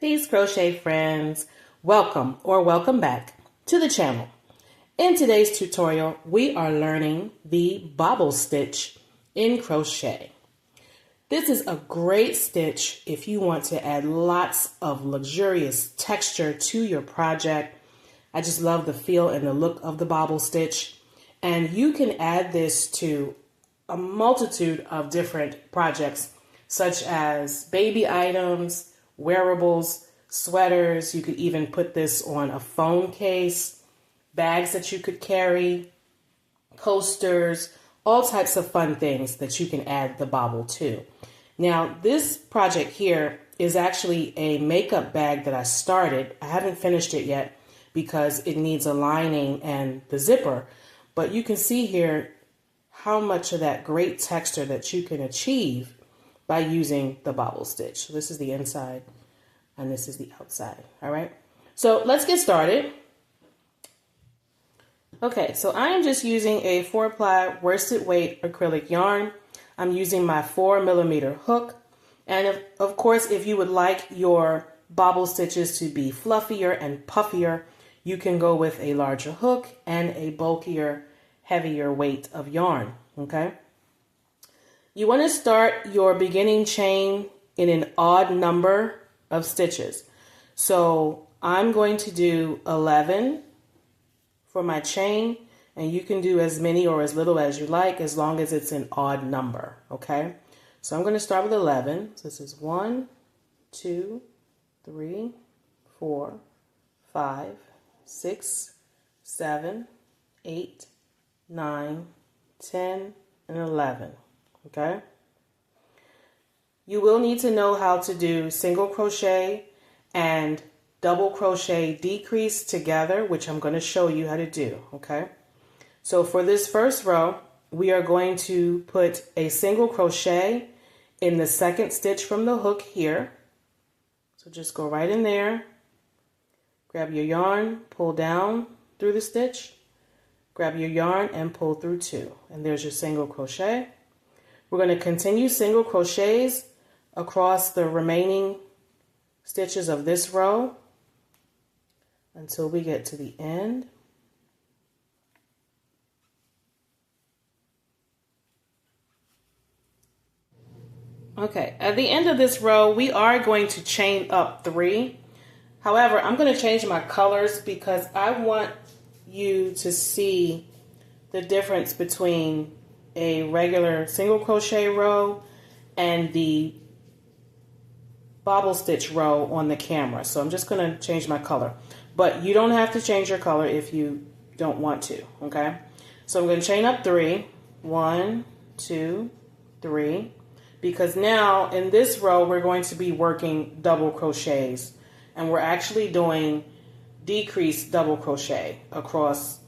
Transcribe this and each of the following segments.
Peace crochet friends, welcome or welcome back to the channel. In today's tutorial, we are learning the bobble stitch in crochet. This is a great stitch if you want to add lots of luxurious texture to your project. I just love the feel and the look of the bobble stitch, and you can add this to a multitude of different projects such as baby items, wearables, sweaters. You could even put this on a phone case, bags that you could carry, coasters, all types of fun things that you can add the bobble to. Now, this project here is actually a makeup bag that I started. I haven't finished it yet because it needs a lining and the zipper, but you can see here how much of that great texture that you can achieve by using the bobble stitch. So this is the inside and this is the outside. All right, so let's get started. Okay, so I am just using a 4-ply worsted weight acrylic yarn. I'm using my 4mm hook, and of course, if you would like your bobble stitches to be fluffier and puffier, you can go with a larger hook and a bulkier, heavier weight of yarn. Okay. You want to start your beginning chain in an odd number of stitches. So I'm going to do 11 for my chain, and you can do as many or as little as you like as long as it's an odd number. Okay, so I'm going to start with 11. So this is 1, 2, 3, 4, 5, 6, 7, 8, 9, 10, and 11. Okay, you will need to know how to do single crochet and double crochet decrease together, which I'm going to show you how to do. Okay, so for this first row, we are going to put a single crochet in the second stitch from the hook here. So just go right in there, grab your yarn, pull down through the stitch, grab your yarn and pull through 2, and there's your single crochet. We're going to continue single crochets across the remaining stitches of this row until we get to the end. Okay, at the end of this row, we are going to chain up 3. However, I'm going to change my colors because I want you to see the difference between a regular single crochet row and the bobble stitch row on the camera. So I'm just going to change my color, but you don't have to change your color if you don't want to. Okay, so I'm going to chain up 3, 1, 2, 3, because now in this row we're going to be working double crochets, and we're actually doing decreased double crochet across,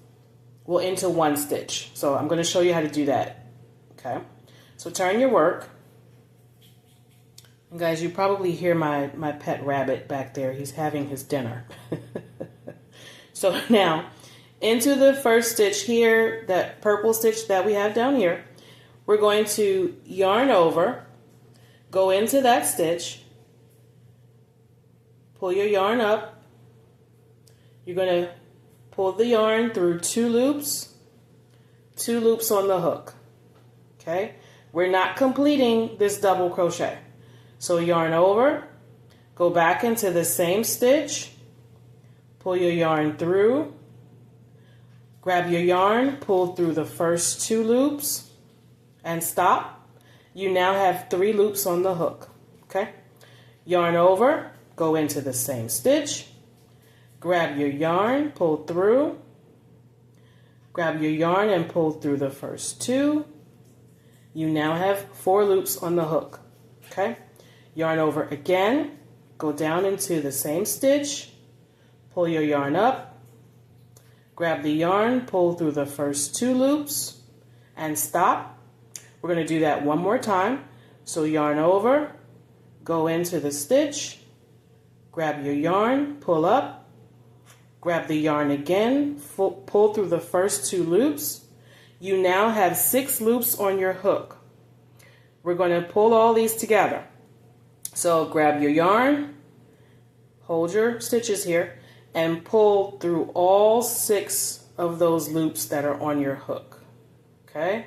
well, into one stitch. So I'm going to show you how to do that. Okay, so turn your work. And guys, you probably hear my pet rabbit back there. He's having his dinner. So now, into the first stitch here, that purple stitch that we have down here, we're going to yarn over, go into that stitch, pull your yarn up. You're going to pull the yarn through 2 loops on the hook. Okay, we're not completing this double crochet. So yarn over, go back into the same stitch, pull your yarn through, grab your yarn, pull through the first 2 loops, and stop. You now have 3 loops on the hook. Okay, yarn over, go into the same stitch, grab your yarn, pull through, grab your yarn and pull through the first 2. You now have 4 loops on the hook. Okay, yarn over again, go down into the same stitch, pull your yarn up, grab the yarn, pull through the first 2 loops, and stop. We're going to do that one more time. So yarn over, go into the stitch, grab your yarn, pull up, grab the yarn again, pull through the first 2 loops. You now have 6 loops on your hook. We're going to pull all these together. So grab your yarn, hold your stitches here and pull through all 6 of those loops that are on your hook. Okay?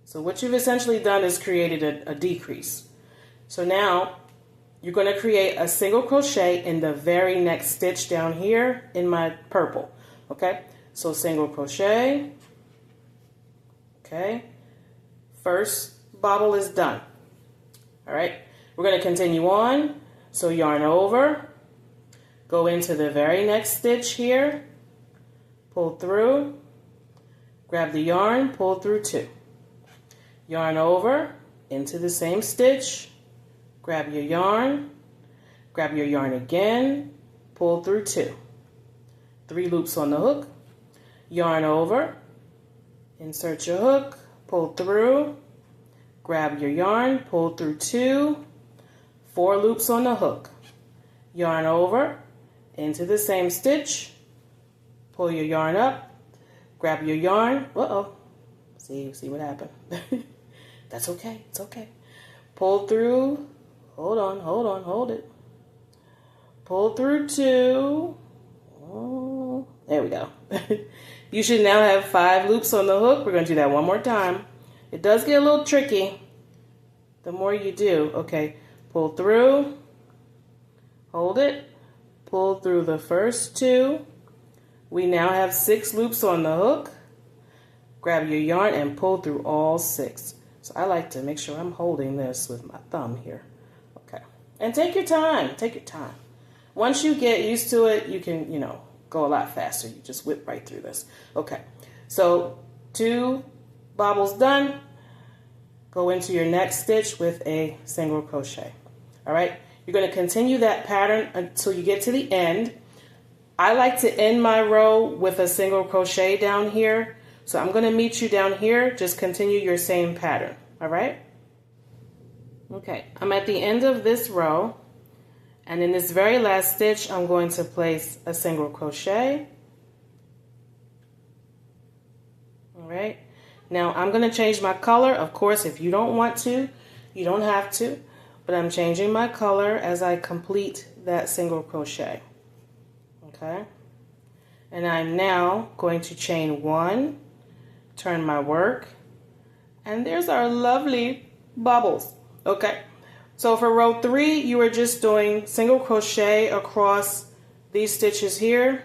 So what you've essentially done is created a decrease. So now you're going to create a single crochet in the very next stitch down here in my purple. Okay? So single crochet. Okay? First bobble is done. All right? We're going to continue on. So yarn over, go into the very next stitch here, pull through, grab the yarn, pull through 2. Yarn over, into the same stitch, grab your yarn again, pull through 2. 3 loops on the hook, yarn over, insert your hook, pull through, grab your yarn, pull through 2, 4 loops on the hook, yarn over, into the same stitch, pull your yarn up, grab your yarn, see what happened. That's okay, it's okay. Pull through, hold it. Pull through 2, there we go. You should now have 5 loops on the hook. We're going to do that one more time. It does get a little tricky the more you do. Okay, pull through, hold it, pull through the first 2. We now have 6 loops on the hook. Grab your yarn and pull through all 6. So I like to make sure I'm holding this with my thumb here. Okay, and take your time, take your time. Once you get used to it, you can, go a lot faster. You just whip right through this. Okay, so 2 bobbles done. Go into your next stitch with a single crochet. All right, you're going to continue that pattern until you get to the end. I like to end my row with a single crochet down here. So I'm going to meet you down here. Just continue your same pattern. All right. Okay, I'm at the end of this row. And in this very last stitch, I'm going to place a single crochet. All right. Now I'm going to change my color. Of course, if you don't want to, you don't have to. But I'm changing my color as I complete that single crochet. Okay. And I'm now going to chain 1, turn my work, and there's our lovely bubbles. Okay. So for row 3, you are just doing single crochet across these stitches here,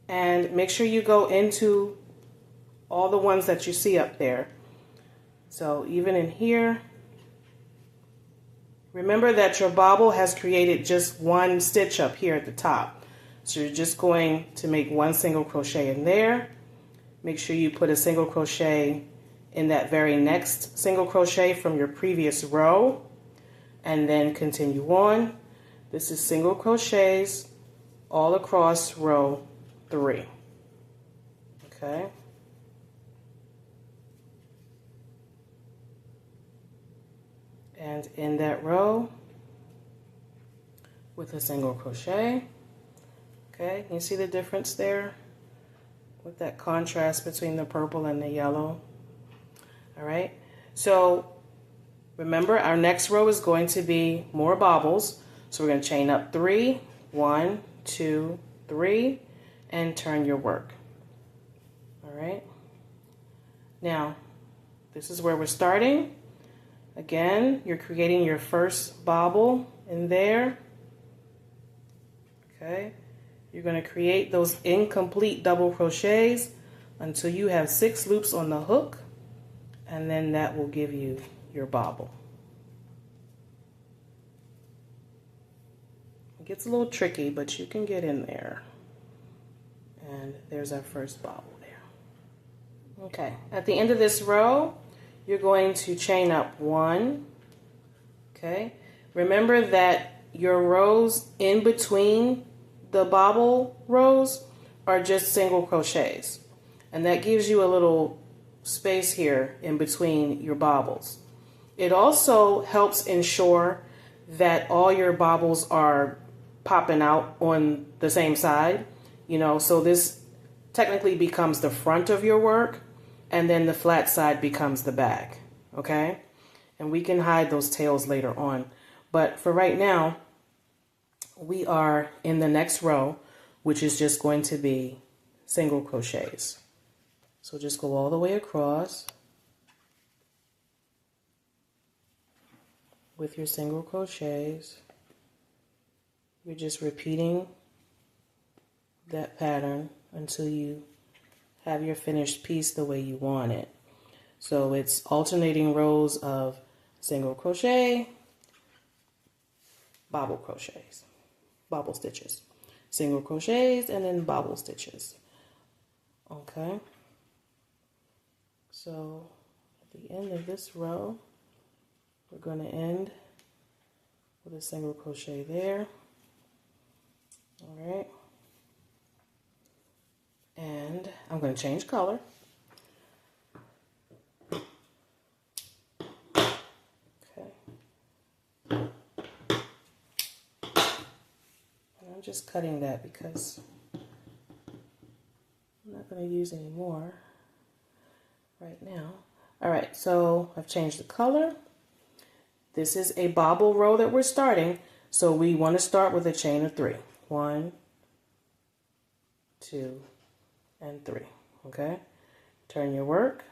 and make sure you go into all the ones that you see up there. So even in here, remember that your bobble has created just 1 stitch up here at the top. So you're just going to make 1 single crochet in there. Make sure you put a single crochet in that very next single crochet from your previous row, and then continue on. This is single crochets all across row 3. Okay. And in that row with a single crochet. Okay, you see the difference there with that contrast between the purple and the yellow. All right, so remember our next row is going to be more bobbles. So we're going to chain up 3, 1, 2, 3, and turn your work. All right, now this is where we're starting. Again, you're creating your first bobble in there. Okay, you're going to create those incomplete double crochets until you have 6 loops on the hook, and then that will give you your bobble. It gets a little tricky, but you can get in there. And there's our first bobble there. Okay, at the end of this row, you're going to chain up 1. Okay, remember that your rows in between the bobble rows are just single crochets, and that gives you a little space here in between your bobbles. It also helps ensure that all your bobbles are popping out on the same side, so this technically becomes the front of your work, and then the flat side becomes the back. Okay, and we can hide those tails later on, but for right now we are in the next row, which is just going to be single crochets. So just go all the way across with your single crochets. You're just repeating that pattern until you have your finished piece the way you want it. So it's alternating rows of single crochet, bobble crochets, bobble stitches, single crochets, and then bobble stitches. Okay. So at the end of this row, we're going to end with a single crochet there. All right. And I'm going to change color. Okay. And I'm just cutting that because I'm not going to use any more right now. All right, so I've changed the color. This is a bobble row that we're starting, so we want to start with a chain of 3. 1, 2, and 3. Okay, turn your work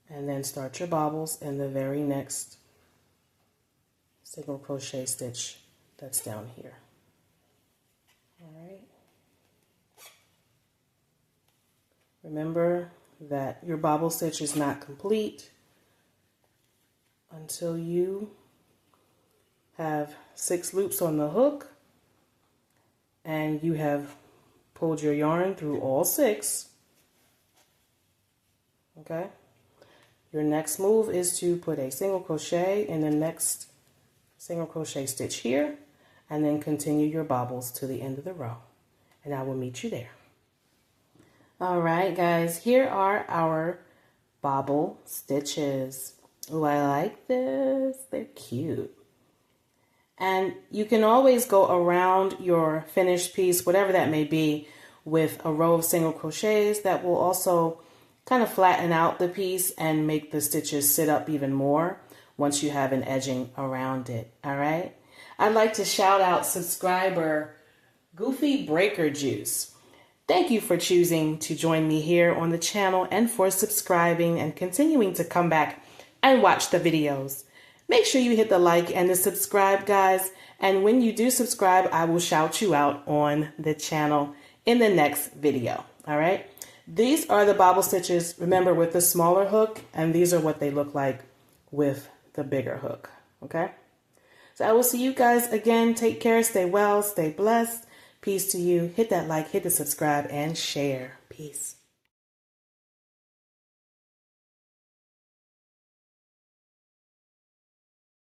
and then start your bobbles in the very next single crochet stitch that's down here. All right. Remember that your bobble stitch is not complete until you have 6 loops on the hook and you have pulled your yarn through all 6. Okay. Your next move is to put a single crochet in the next single crochet stitch here and then continue your bobbles to the end of the row, and I will meet you there. All right, guys, here are our bobble stitches. Oh, I like this. They're cute. And you can always go around your finished piece, whatever that may be, with a row of single crochets that will also kind of flatten out the piece and make the stitches sit up even more once you have an edging around it. All right. I'd like to shout out subscriber Goofy Breaker Juice. Thank you for choosing to join me here on the channel and for subscribing and continuing to come back and watch the videos. Make sure you hit the like and the subscribe, guys. And when you do subscribe, I will shout you out on the channel in the next video. All right. These are the bobble stitches, remember, with the smaller hook, and these are what they look like with the bigger hook. Okay. So I will see you guys again. Take care. Stay well. Stay blessed. Peace to you. Hit that like, hit the subscribe, and share. Peace.